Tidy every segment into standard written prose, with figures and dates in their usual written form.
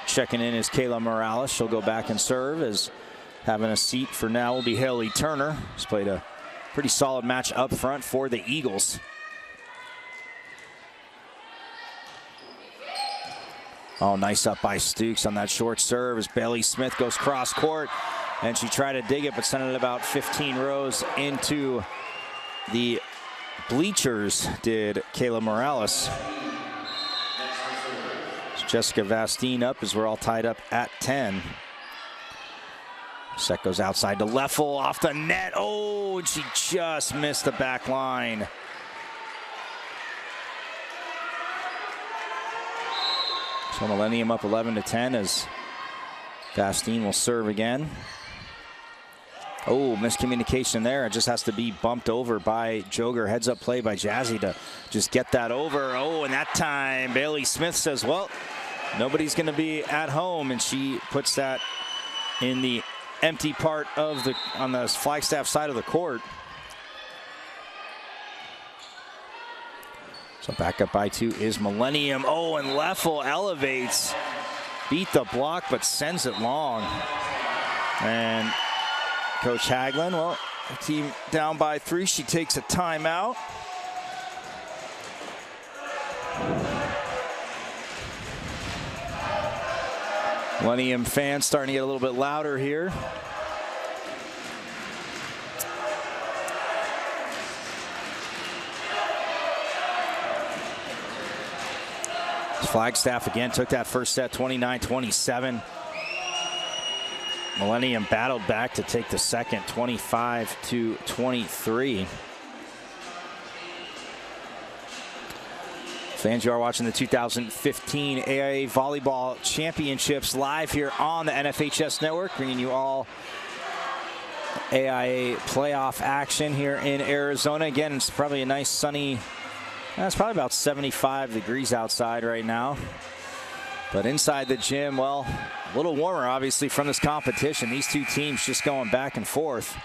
Checking in is Kayla Morales. She'll go back and serve. As having a seat for now will be Haley Turner. She's played a pretty solid match up front for the Eagles. Oh, nice up by Stukes on that short serve as Bailey Smith goes cross court. And she tried to dig it, but sent it about 15 rows into the bleachers, did Kayla Morales. Jessica Vastine up as we're all tied up at 10. Set goes outside to Leffel off the net. Oh, and she just missed the back line. So Millennium up 11-10 as Vastine will serve again. Oh, miscommunication there. It just has to be bumped over by Joger. Heads up play by Jazzy to just get that over. Oh, and that time Bailey Smith says, well, nobody's going to be at home, and she puts that in the empty part of the on the Flagstaff side of the court. So back up by 2 is Millennium. Oh, and Leffel elevates, beat the block, but sends it long. And Coach Haglund, well, the team down by 3. She takes a timeout. Millennium fans starting to get a little bit louder here. Flagstaff again took that first set 29-27. Millennium battled back to take the second 25-23. Fans, you are watching the 2015 AIA Volleyball Championships live here on the NFHS Network, bringing you all AIA playoff action here in Arizona. Again, it's probably a nice sunny, it's probably about 75 degrees outside right now. But inside the gym, well, a little warmer, obviously, from this competition. These two teams just going back and forth.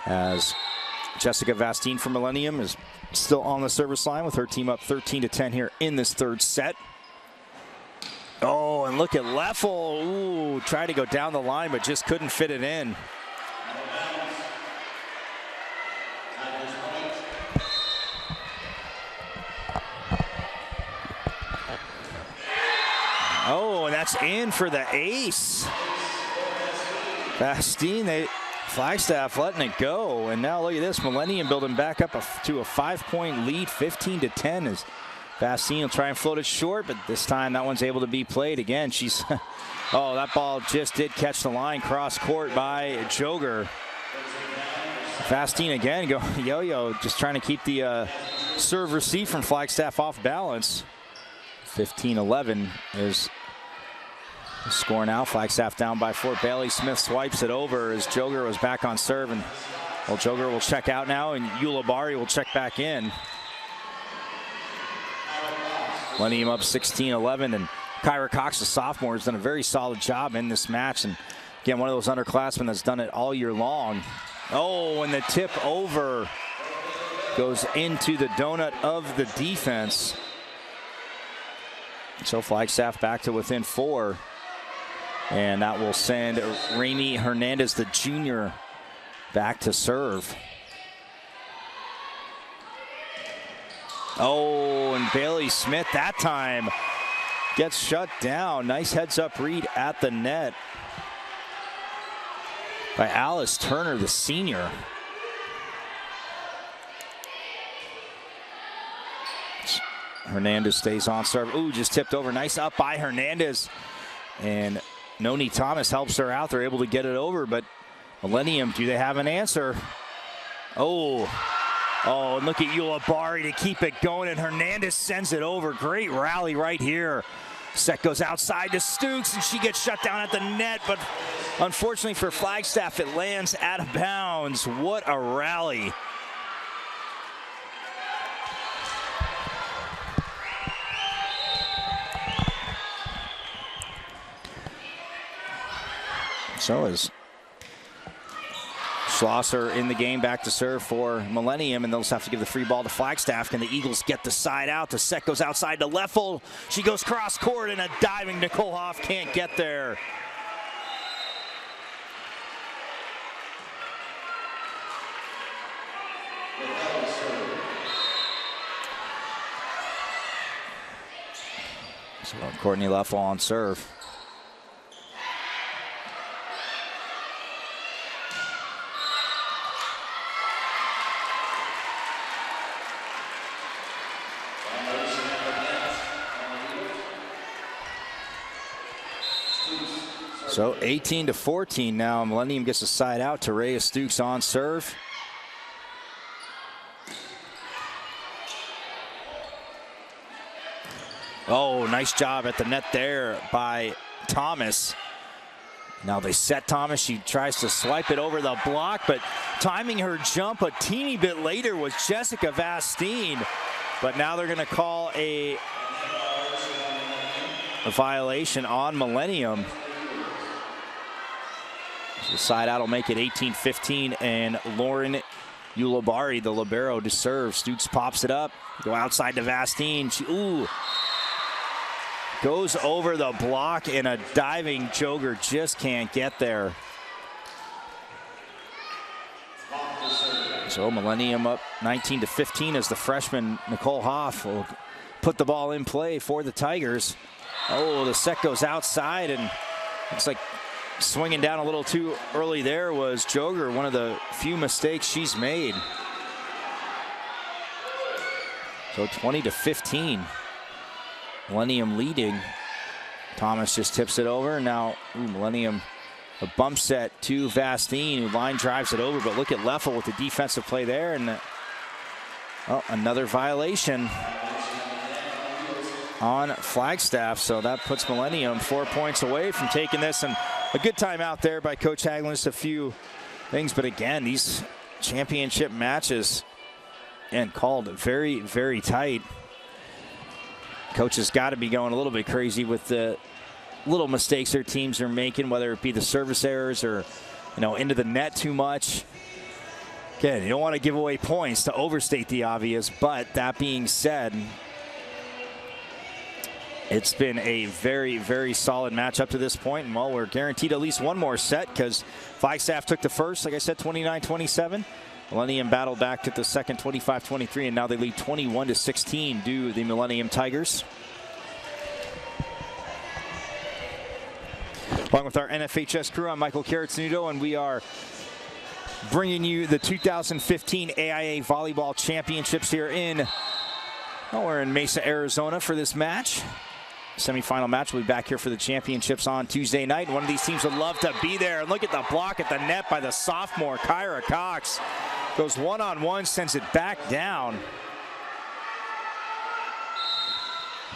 As Jessica Vastine from Millennium is still on the service line with her team up 13-10 here in this third set. Oh, and look at Leffel. Ooh, tried to go down the line, but just couldn't fit it in. Oh, and that's in for the ace. Vastine, Flagstaff letting it go. And now look at this, Millennium building back up to a 5-point lead, 15-10, as Vastine will try and float it short, but this time that one's able to be played again. She's, oh, that ball just did catch the line, cross court by Joger. Vastine again, go yo-yo, just trying to keep the serve receive from Flagstaff off balance. 15-11 is the score now. Flagstaff down by 4. Bailey Smith swipes it over as Joger was back on serve. And well, Joger will check out now, and Ulibarri will check back in. Millennium up 16-11, and Kyra Cox, the sophomore, has done a very solid job in this match. And again, one of those underclassmen that's done it all year long. Oh, and the tip over goes into the donut of the defense. So Flagstaff back to within 4. And that will send Raimi Hernandez, the junior, back to serve. Oh, and Bailey Smith that time gets shut down. Nice heads-up read at the net by Alice Turner, the senior. Hernandez stays on serve. Ooh, just tipped over. Nice up by Hernandez. And Noni Thomas helps her out. They're able to get it over, but Millennium, do they have an answer? Oh, and look at Ulibarri to keep it going, and Hernandez sends it over. Great rally right here. Set goes outside to Stukes, and she gets shut down at the net, but unfortunately for Flagstaff, it lands out of bounds. What a rally. So as Schlosser in the game, back to serve for Millennium, and they'll just have to give the free ball to Flagstaff. Can the Eagles get the side out? The set goes outside to Leffel. She goes cross court, and a diving Nicole Hoff can't get there. So Courtney Leffel on serve. So 18-14 now. Millennium gets a side out. Terea Stukes on serve. Oh, nice job at the net there by Thomas. Now they set Thomas. She tries to swipe it over the block, but timing her jump a teeny bit later was Jessica Vastine. But now they're going to call a violation on Millennium. So the side out will make it 18-15, and Lauren Ulabari, the libero, to serve. Stukes pops it up. Go outside to Vastine. She, goes over the block, and a diving Joger just can't get there. So Millennium up 19-15 as the freshman Nicole Hoff will put the ball in play for the Tigers. Oh, the set goes outside, and looks like swinging down a little too early there was Joger, one of the few mistakes she's made. So 20-15. Millennium leading. Thomas just tips it over. Now Millennium, a bump set to Vastine, who line drives it over, but look at Leffel with the defensive play there, and another violation on Flagstaff. So that puts Millennium 4 points away from taking this, and a good time out there by Coach Hagelin. Just a few things, but again, these championship matches and called very, very tight. Coach has got to be going a little bit crazy with the little mistakes their teams are making, whether it be the service errors or, into the net too much. Again, you don't want to give away points to overstate the obvious, but that being said, it's been a very, very solid match up to this point. And, well, we're guaranteed at least one more set because Flagstaff took the first, like I said, 29-27. Millennium battled back to the second, 25-23, and now they lead 21-16 due the Millennium Tigers. Along with our NFHS crew, I'm Michael Caratsanudo, and we are bringing you the 2015 AIA Volleyball Championships here we're in Mesa, Arizona for this match. Semifinal match. We'll be back here for the championships on Tuesday night. One of these teams would love to be there. And look at the block at the net by the sophomore, Kyra Cox. Goes one-on-one, sends it back down.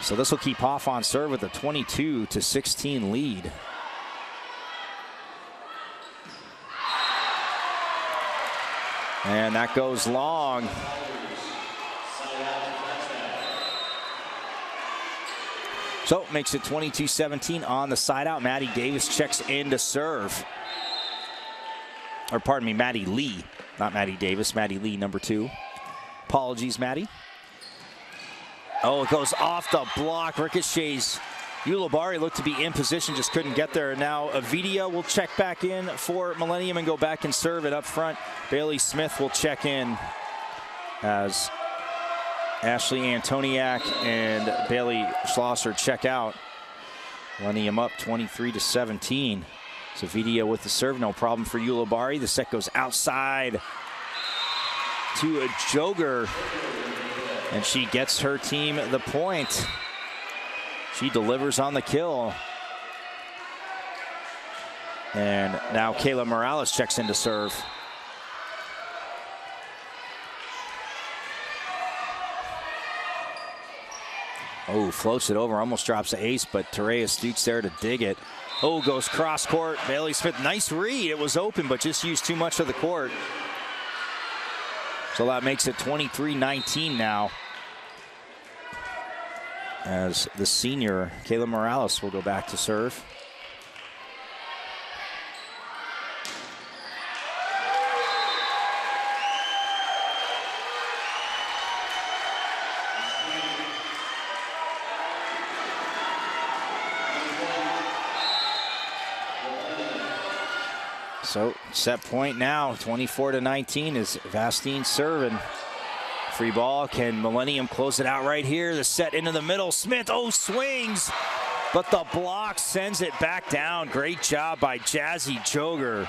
So this will keep Hoff on serve with a 22-16 lead. And that goes long. So makes it 22-17 on the side out. Maddie Davis checks in to serve. Or pardon me, Maddie Lee. Not Maddie Davis, Maddie Lee, number 2. Apologies, Maddie. Oh, it goes off the block. Ricochets. Ulabari looked to be in position, just couldn't get there. Now Avidia will check back in for Millennium and go back and serve it up front. Bailey Smith will check in as Ashley Antoniak and Bailey Schlosser check out. Millennium up 23-17. So Vidia with the serve, no problem for Ulabari. The set goes outside to a Joger, and she gets her team the point. She delivers on the kill. And now Kayla Morales checks in to serve. Oh, floats it over, almost drops the ace, but Terea Stukes there to dig it. Oh, goes cross court. Bailey Smith, nice read. It was open, but just used too much of the court. So that makes it 23-19 now, as the senior, Kayla Morales, will go back to serve. So set point now, 24-19 is Vastine serving. Free ball, can Millennium close it out right here? The set into the middle, Smith, oh, swings, but the block sends it back down. Great job by Jazzy Joger.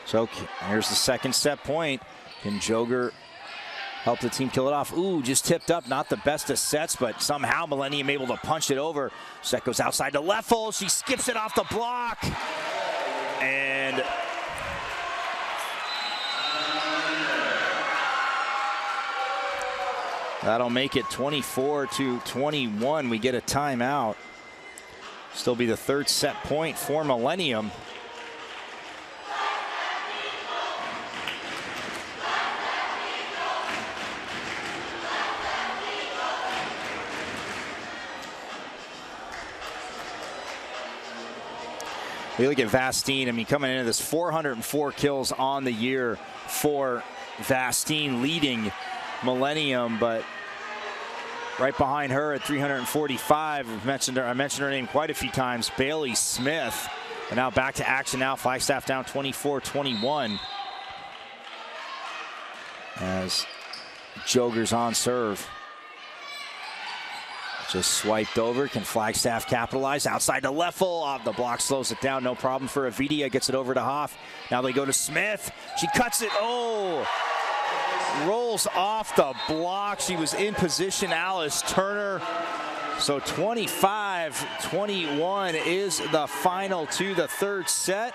So here's the second set point. Can Joger help the team kill it off? Ooh, just tipped up. Not the best of sets, but somehow Millennium able to punch it over. Set goes outside to Leffel. She skips it off the block. And that'll make it 24-21. We get a timeout. Still be the third set point for Millennium. We look at Vastine, I mean, coming into this, 404 kills on the year for Vastine, leading Millennium, but right behind her at 345, I mentioned her name quite a few times, Bailey Smith. And now back to action now, Flagstaff down 24-21. As Joger's on serve. Just swiped over. Can Flagstaff capitalize? Outside to Leffel. The block slows it down. No problem for Avidia. Gets it over to Hoff. Now they go to Smith. She cuts it. Oh! Rolls off the block. She was in position. Alice Turner. So 25-21 is the final to the third set.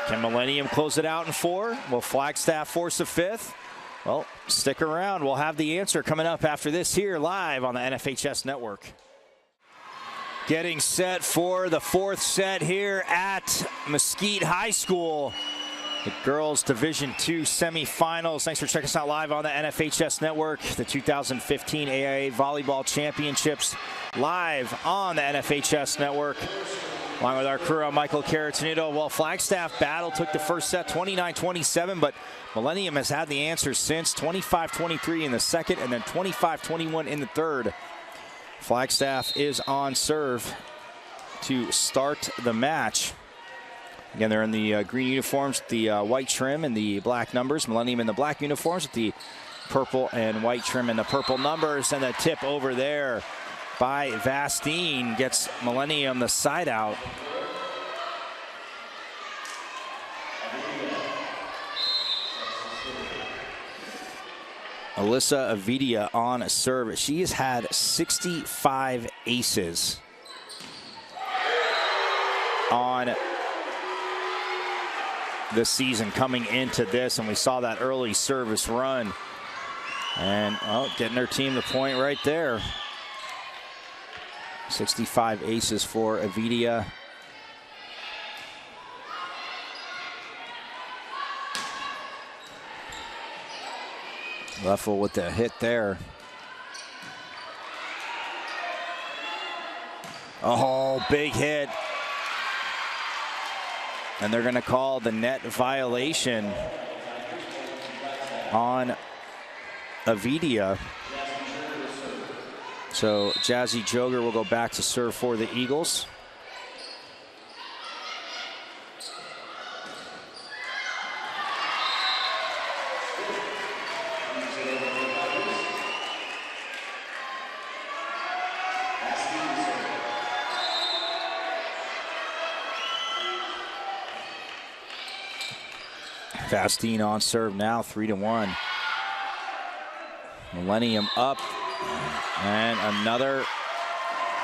Can Millennium close it out in four? Will Flagstaff force a fifth? Well, stick around. We'll have the answer coming up after this here live on the NFHS Network. Getting set for the fourth set here at Mesquite High School. The girls Division II semifinals. Thanks for checking us out live on the NFHS Network. The 2015 AIA Volleyball Championships live on the NFHS Network. Along with our crew, I'm Michael Caratenuto. Well, Flagstaff battle took the first set 29-27, but Millennium has had the answer since. 25-23 in the second and then 25-21 in the third. Flagstaff is on serve to start the match. Again, they're in the green uniforms with the white trim and the black numbers. Millennium in the black uniforms with the purple and white trim and the purple numbers. And the tip over there by Vastine gets Millennium the side out. Alyssa Avidia on serve. She has had 65 aces on the season coming into this, and we saw that early service run. And, well, getting her team the point right there. 65 aces for Avidia. Leffel with the hit there. Oh, big hit. And they're going to call the net violation on Avidia. So Jazzy Joger will go back to serve for the Eagles. Vastine on serve now, 3-1. Millennium up, and another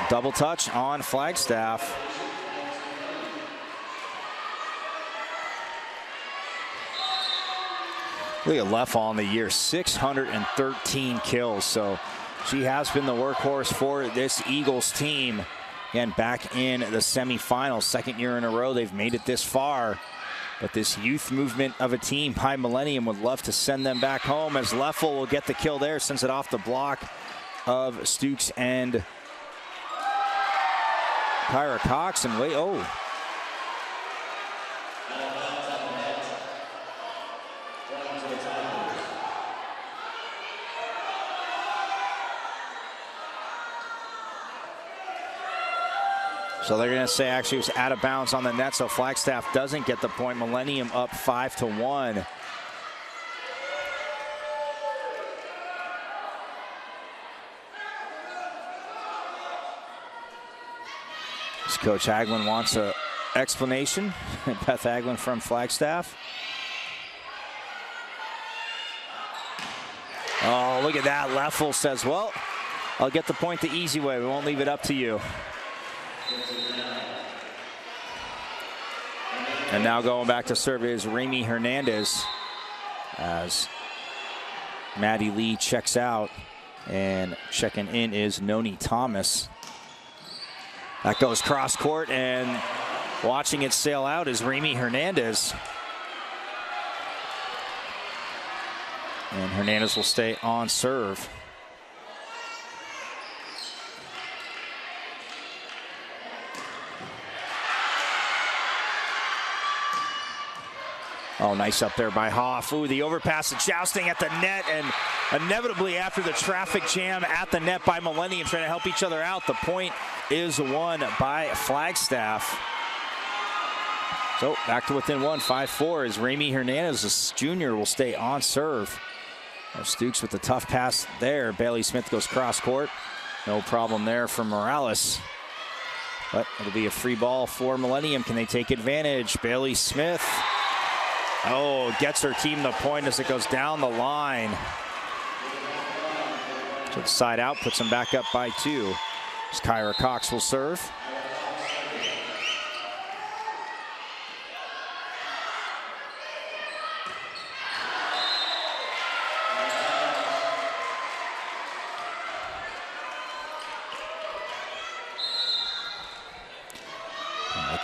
double touch on Flagstaff. Look at Leffel on the year, 613 kills. So she has been the workhorse for this Eagles team. Again, back in the semifinals, second year in a row they've made it this far. But this youth movement of a team by Millennium would love to send them back home, as Leffel will get the kill there, sends it off the block of Stukes and Kyra Cox. And wait, oh. So they're going to say actually it was out of bounds on the net, so Flagstaff doesn't get the point. Millennium up 5-1. Coach Hagelin wants an explanation. Beth Hagelin from Flagstaff. Oh, look at that. Leffel says, well, I'll get the point the easy way. We won't leave it up to you. And now going back to serve is Remy Hernandez as Maddie Lee checks out. And checking in is Noni Thomas. That goes cross court, and watching it sail out is Remy Hernandez. And Hernandez will stay on serve. Oh, nice up there by Hoff. Ooh, the overpass and jousting at the net, and inevitably after the traffic jam at the net by Millennium trying to help each other out, the point is won by Flagstaff. So back to within one, 5-4 as Remy Hernandez, this junior, will stay on serve. Stukes with the tough pass there. Bailey Smith goes cross court. No problem there for Morales. But it'll be a free ball for Millennium. Can they take advantage? Bailey Smith. Oh, gets her team the point as it goes down the line. So the side out puts them back up by 2. As Kyra Cox will serve.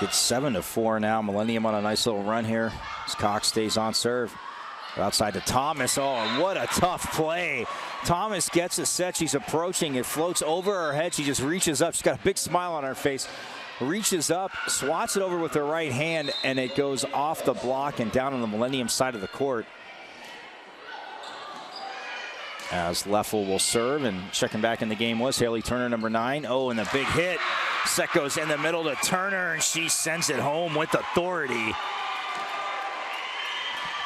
It's 7-4 now. Millennium on a nice little run here as Cox stays on serve. Outside to Thomas. Oh, what a tough play. Thomas gets a set. She's approaching. It floats over her head. She just reaches up. She's got a big smile on her face. Reaches up, swats it over with her right hand, and it goes off the block and down on the Millennium side of the court. As Leffel will serve, and checking back in the game was Haley Turner, number 9. Oh, and the big hit. Set goes in the middle to Turner, and she sends it home with authority.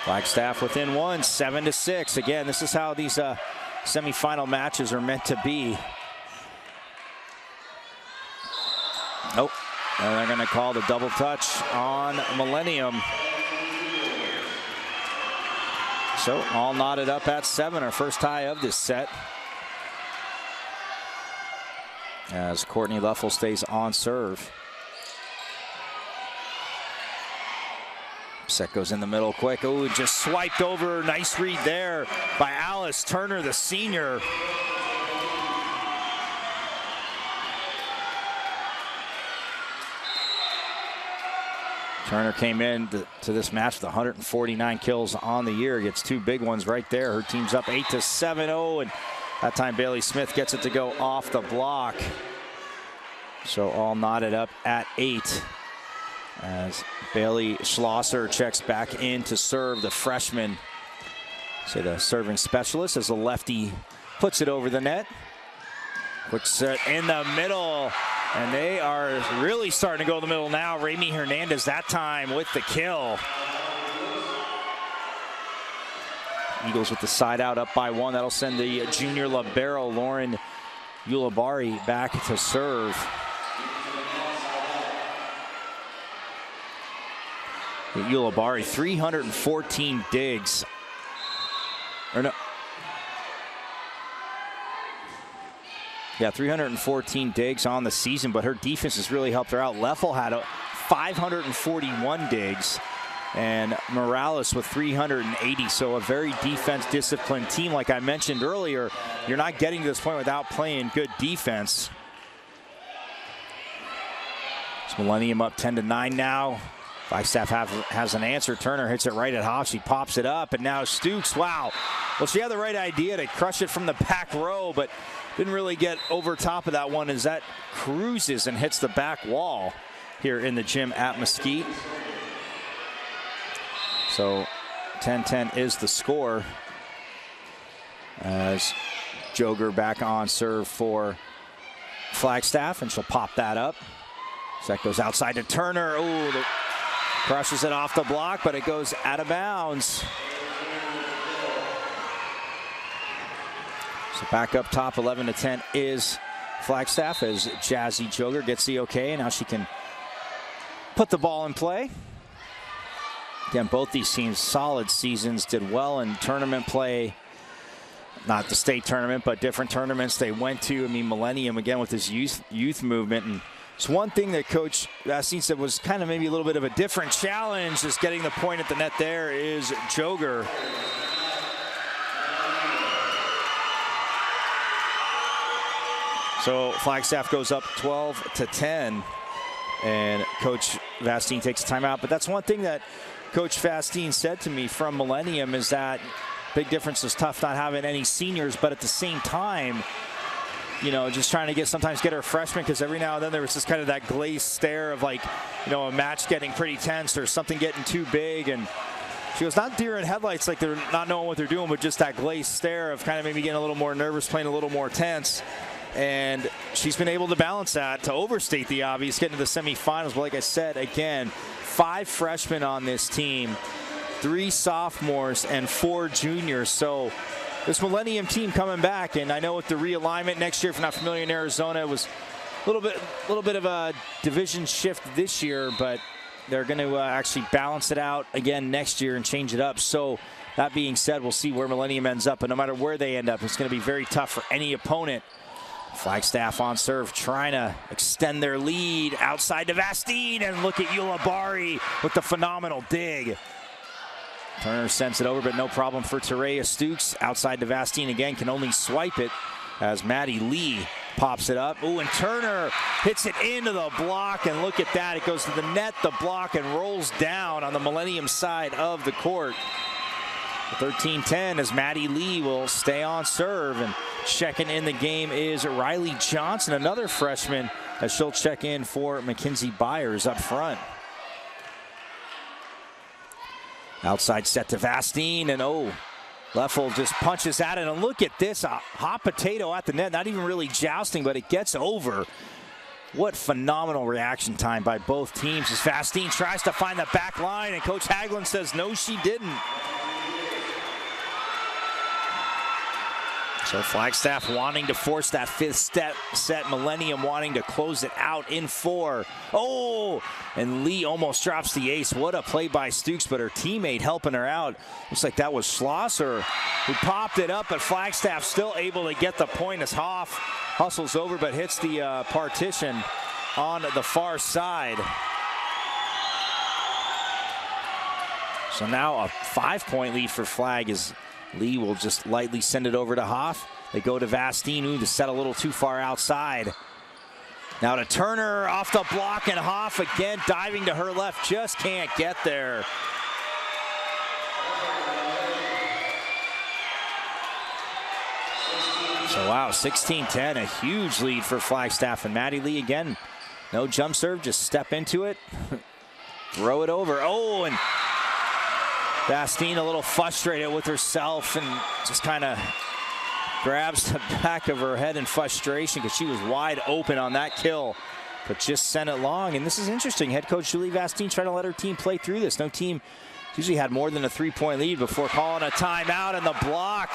Flagstaff within one, 7-6. Again, this is how these semifinal matches are meant to be. Oh, and they're going to call the double touch on Millennium. So all knotted up at 7, our first tie of this set. As Courtney Leffel stays on serve. Set goes in the middle quick. Oh, just swiped over. Nice read there by Alice Turner, the senior. Turner came in to this match with 149 kills on the year. Gets 2 big ones right there. Her team's up 8-7. Oh, and that time Bailey Smith gets it to go off the block. So all knotted up at 8. As Bailey Schlosser checks back in to serve, the freshman. So the serving specialist as the lefty puts it over the net. Quick set in the middle. And they are really starting to go in the middle now. Remy Hernandez that time with the kill. Eagles with the side out up by 1. That'll send the junior libero, Lauren Ulibarri, back to serve. Ulibarri, 314 digs. Or no. Yeah, 314 digs on the season, but her defense has really helped her out. Leffel had 541 digs, and Morales with 380. So a very defense-disciplined team. Like I mentioned earlier, you're not getting to this point without playing good defense. It's Millennium up 10-9 now. Flagstaff has an answer. Turner hits it right at Hoff. She pops it up, and now Stukes, wow. Well, she had the right idea to crush it from the back row, but didn't really get over top of that one as that cruises and hits the back wall here in the gym at Mesquite. So 10-10 is the score as Joger back on serve for Flagstaff, and she'll pop that up. Set goes outside to Turner. Oh, crushes it off the block, but it goes out of bounds. So back up top, 11-10 is Flagstaff as Jazzy Joger gets the okay, and now she can put the ball in play. Again, both these teams, solid seasons, did well in tournament play. Not the state tournament, but different tournaments they went to. I mean, Millennium, again, with this youth movement. And it's one thing that Coach Vastine said was kind of maybe a little bit of a different challenge, just getting the point at the net there is Joger. So Flagstaff goes up 12-10, and Coach Vastine takes a timeout. But that's one thing that Coach Vastine said to me from Millennium is that big difference is tough not having any seniors, but at the same time, you know, just trying to sometimes get our freshmen, because every now and then there was just kind of that glazed stare of like, you know, a match getting pretty tense or something getting too big. And she goes, not deer in headlights, like they're not knowing what they're doing, but just that glazed stare of kind of maybe getting a little more nervous, playing a little more tense. And she's been able to balance that, to overstate the obvious, get into the semifinals. But like I said, again, 5 freshmen on this team, 3 sophomores and 4 juniors. So this Millennium team coming back, and I know with the realignment next year, if you're not familiar in Arizona, it was a little bit of a division shift this year, but they're going to actually balance it out again next year and change it up. So that being said, we'll see where Millennium ends up, but no matter where they end up, it's going to be very tough for any opponent. Flagstaff on serve, trying to extend their lead outside to Vastine, and look at Ulibarri with the phenomenal dig. Turner sends it over, but no problem for Terea Stukes. Outside to Vastine again, can only swipe it as Maddie Lee pops it up. Ooh, and Turner hits it into the block, and look at that. It goes to the net, the block, and rolls down on the Millennium side of the court. 13-10 as Maddie Lee will stay on serve, and checking in the game is Riley Johnson, another freshman, as she'll check in for Mackenzie Byers up front. Outside set to Vastine, and Leffel just punches at it, and look at this, a hot potato at the net, not even really jousting, but it gets over. What phenomenal reaction time by both teams as Vastine tries to find the back line, and Coach Hagelin says no, she didn't. So Flagstaff wanting to force that 5th set, Millennium wanting to close it out in 4. Oh, and Lee almost drops the ace. What a play by Stukes, but her teammate helping her out. Looks like that was Schlosser who popped it up, but Flagstaff still able to get the point as Hoff hustles over, but hits the partition on the far side. So now a 5-point lead for Flag as Lee will just lightly send it over to Hoff. They go to Vastine, to set a little too far outside. Now to Turner off the block, and Hoff again diving to her left, just can't get there. So wow, 16-10, a huge lead for Flagstaff, and Maddie Lee again, no jump serve, just step into it, throw it over. Oh, and Vastine a little frustrated with herself and just kind of grabs the back of her head in frustration because she was wide open on that kill, but just sent it long. And this is interesting. Head coach Julie Vastine trying to let her team play through this. No team usually had more than a 3-point lead before calling a timeout, and the block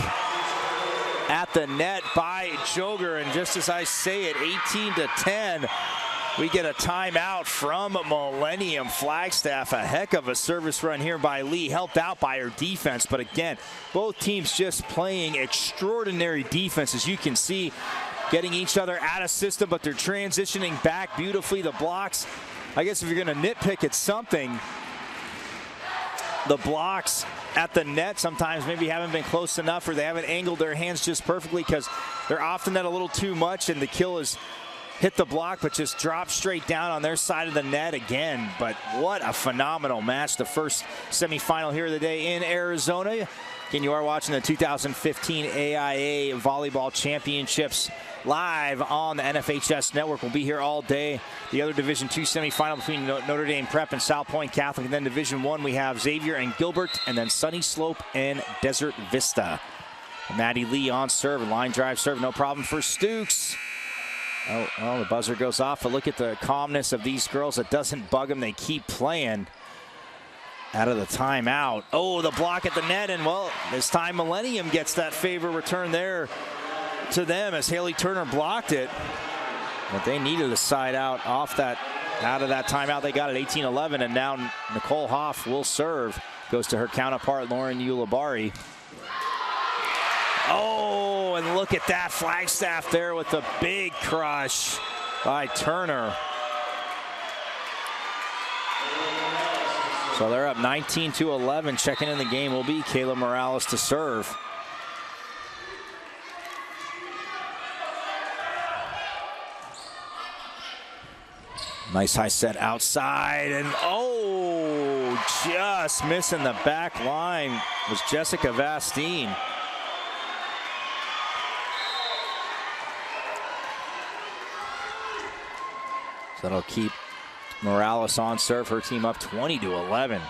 at the net by Joger. And just as I say it, 18-10. We get a timeout from Millennium. Flagstaff, a heck of a service run here by Lee, helped out by her defense. But again, both teams just playing extraordinary defense, as you can see, getting each other out of system, but they're transitioning back beautifully. The blocks, I guess if you're going to nitpick at something, the blocks at the net sometimes maybe haven't been close enough, or they haven't angled their hands just perfectly because they're often at a little too much, and the kill is hit the block, but just dropped straight down on their side of the net again. But what a phenomenal match. The first semifinal here of the day in Arizona. Again, you are watching the 2015 AIA Volleyball Championships live on the NFHS Network. We'll be here all day. The other Division II semifinal between Notre Dame Prep and South Point Catholic. And then Division I, we have Xavier and Gilbert, and then Sunny Slope and Desert Vista. Maddie Lee on serve, line drive serve, no problem for Stukes. Oh, the buzzer goes off, but look at the calmness of these girls. It doesn't bug them. They keep playing out of the timeout. Oh, the block at the net, and well, this time Millennium gets that favor return there to them as Haley Turner blocked it. But they needed a side out out of that timeout. They got it 18-11, and now Nicole Hoff will serve. Goes to her counterpart, Lauren Ulibarri. Oh, and look at that Flagstaff there with the big crush by Turner. So they're up 19-11. Checking in the game will be Kayla Morales to serve. Nice high set outside, and oh, just missing the back line was Jessica Vastine. So that'll keep Morales on serve. Her team up 20-11.